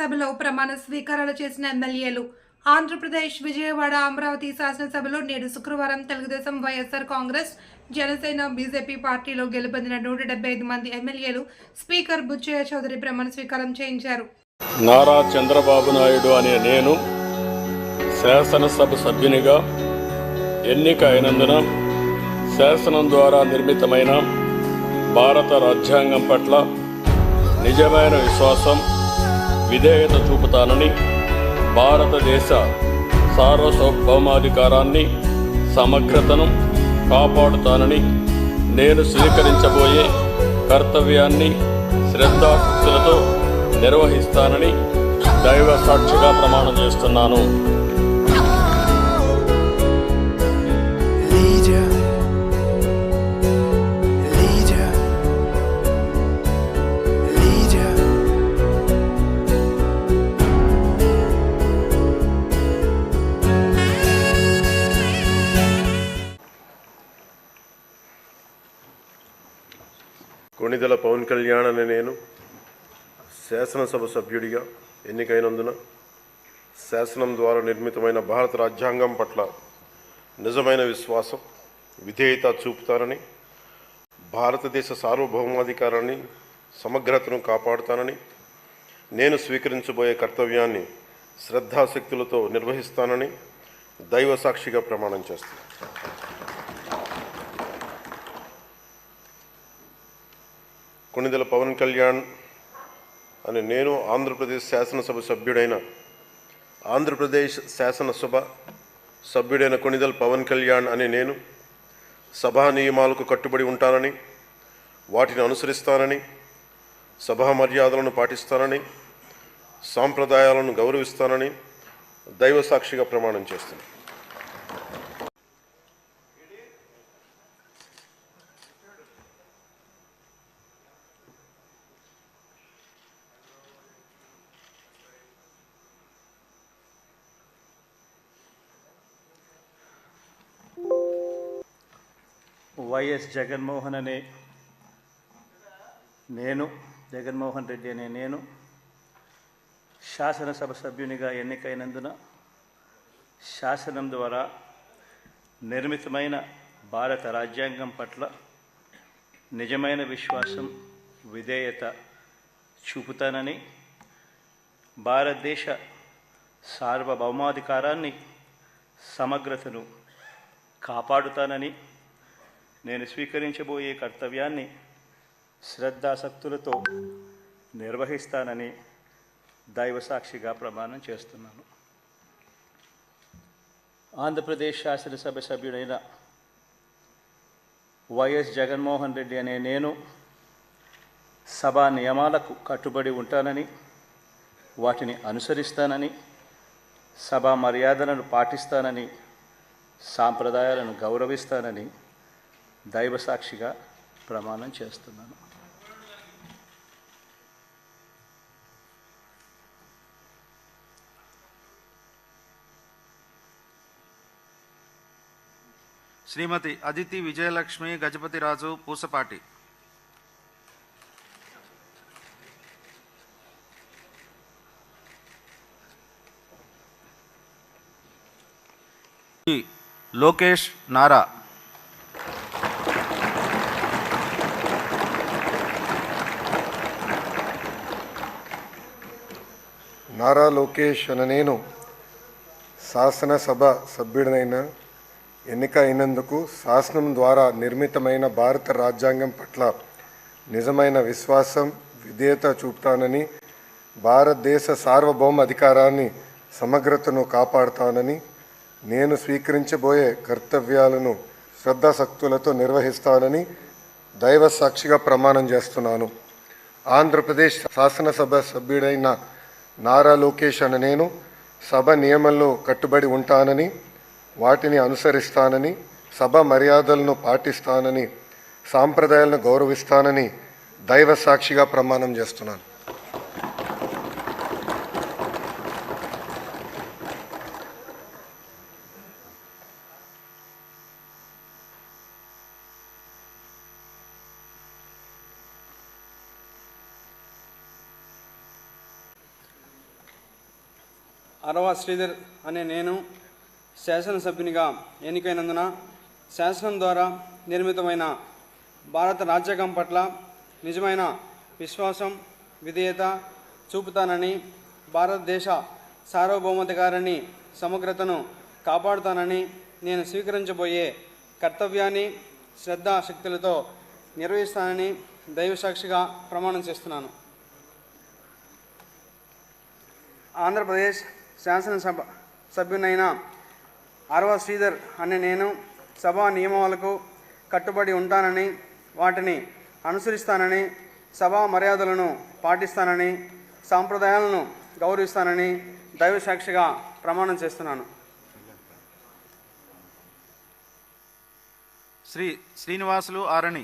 శాసనసభలో ప్రమాణ స్వీకారాలు చేసిన ఎమ్మెల్యేలు. ఆంధ్రప్రదేశ్ విజయవాడ అమరావతి శాసనసభలో నేడు శుక్రవారం తెలుగుదేశం, వైఎస్ఆర్ కాంగ్రెస్, జనసేన, బీజేపీ పార్టీలో గెలుపొందిన 175 మంది ఎమ్మెల్యేలు స్పీకర్ బుచ్చయ్య చౌదరి ప్రమాణ స్వీకారం చేయించారు. నారా చంద్రబాబు నాయుడు అనే నేను శాసనసభ సభ్యునిగా ఎన్నిక అయినందున శాసనం ద్వారా నిర్మితమైన భారత రాజ్యాంగం పట్ల నిజమైన విశ్వాసం, విధేయత చూపుతానని, భారతదేశ సార్వభౌమాధికారాన్ని, సమగ్రతను కాపాడుతానని, నేను స్వీకరించబోయే కర్తవ్యాన్ని శ్రద్ధాశక్తులతో నిర్వహిస్తానని దైవ సాక్షిగా ప్రమాణం చేస్తున్నాను. కొణిదెల పవన్ కళ్యాణ్ అనే నేను శాసనసభ సభ్యుడిగా ఎన్నికైనందున శాసనం ద్వారా నిర్మితమైన భారత రాజ్యాంగం పట్ల నిజమైన విశ్వాసం, విధేయత చూపుతానని, భారతదేశ సార్వభౌమాధికారాన్ని, సమగ్రతను కాపాడుతానని, నేను స్వీకరించబోయే కర్తవ్యాన్ని శ్రద్ధాశక్తులతో నిర్వహిస్తానని దైవ సాక్షిగా ప్రమాణం చేస్తాను. కొణిదెల పవన్ కళ్యాణ్ అనే నేను ఆంధ్రప్రదేశ్ శాసనసభ సభ్యుడైన కొణిదెల పవన్ కళ్యాణ్ అనే నేను సభా నియమాలకు కట్టుబడి ఉంటానని, వాటిని అనుసరిస్తానని, సభా మర్యాదలను పాటిస్తానని, సాంప్రదాయాలను గౌరవిస్తానని దైవ సాక్షిగా ప్రమాణం చేస్తున్నాను. వైఎస్ జగన్మోహన్ రెడ్డి అనే నేను శాసనసభ సభ్యునిగా ఎన్నికైనందున శాసనం ద్వారా నిర్మితమైన భారత రాజ్యాంగం పట్ల నిజమైన విశ్వాసం, విధేయత చూపుతానని, భారతదేశ సార్వభౌమాధికారాన్ని, సమగ్రతను కాపాడుతానని, నేను స్వీకరించబోయే కర్తవ్యాన్ని శ్రద్ధాశక్తులతో నిర్వహిస్తానని దైవ సాక్షిగా ప్రమాణం చేస్తున్నాను. ఆంధ్రప్రదేశ్ శాసనసభ సభ్యుడైన వైఎస్ జగన్మోహన్ రెడ్డి అనే నేను సభా నియమాలకు కట్టుబడి ఉంటానని, వాటిని అనుసరిస్తానని, సభా మర్యాదలను పాటిస్తానని, సాంప్రదాయాలను గౌరవిస్తానని దైవ సాక్షిగా ప్రమాణం చేస్తున్నాను. శ్రీమతి అదితి విజయలక్ష్మి గజపతిరాజు పూసపాటి. లోకేష్ నారా. నారా లోకేష్ అనే నేను శాసనసభ సభ్యుడినైన ఎన్నిక అయినందుకు శాసనం ద్వారా నిర్మితమైన భారత రాజ్యాంగం పట్ల నిజమైన విశ్వాసం, విధేయత చూపుతానని, భారతదేశ సార్వభౌమ అధికారాన్ని, సమగ్రతను కాపాడుతానని, నేను స్వీకరించబోయే కర్తవ్యాలను శ్రద్ధాశక్తులతో నిర్వహిస్తానని దైవ సాక్షిగా ప్రమాణం చేస్తున్నాను. ఆంధ్రప్రదేశ్ శాసనసభ సభ్యుడైన నారా లోకేష్ అనే నేను సభ నియమంలో కట్టుబడి ఉంటానని, వాటిని అనుసరిస్తానని, సభ మర్యాదలను పాటిస్తానని, సాంప్రదాయాలను గౌరవిస్తానని దైవ సాక్షిగా ప్రమాణం చేస్తున్నాను. అరవ శ్రీధర్ అనే నేను శాసనసభ్యునిగా ఎన్నికైనందున శాసనం ద్వారా నిర్మితమైన భారత రాజ్యాంగం పట్ల నిజమైన విశ్వాసం విధేయత చూపుతానని, భారతదేశ సార్వభౌమాధికారాన్ని సమగ్రతను కాపాడుతానని నేను స్వీకరించబోయే కర్తవ్యాన్ని శ్రద్ధాశక్తులతో నిర్వహిస్తానని దైవసాక్షిగా ప్రమాణం చేస్తున్నాను. ఆంధ్రప్రదేశ్ శాసనసభ సభ్యునైన అరవ శ్రీధర్ అనే నేను సభా నియమాలకు కట్టుబడి ఉంటానని, వాటిని అనుసరిస్తానని, సభా మర్యాదలను పాటిస్తానని, సాంప్రదాయాలను గౌరవిస్తానని దైవసాక్షిగా ప్రమాణం చేస్తున్నాను. శ్రీ శ్రీనివాసులు ఆరణి.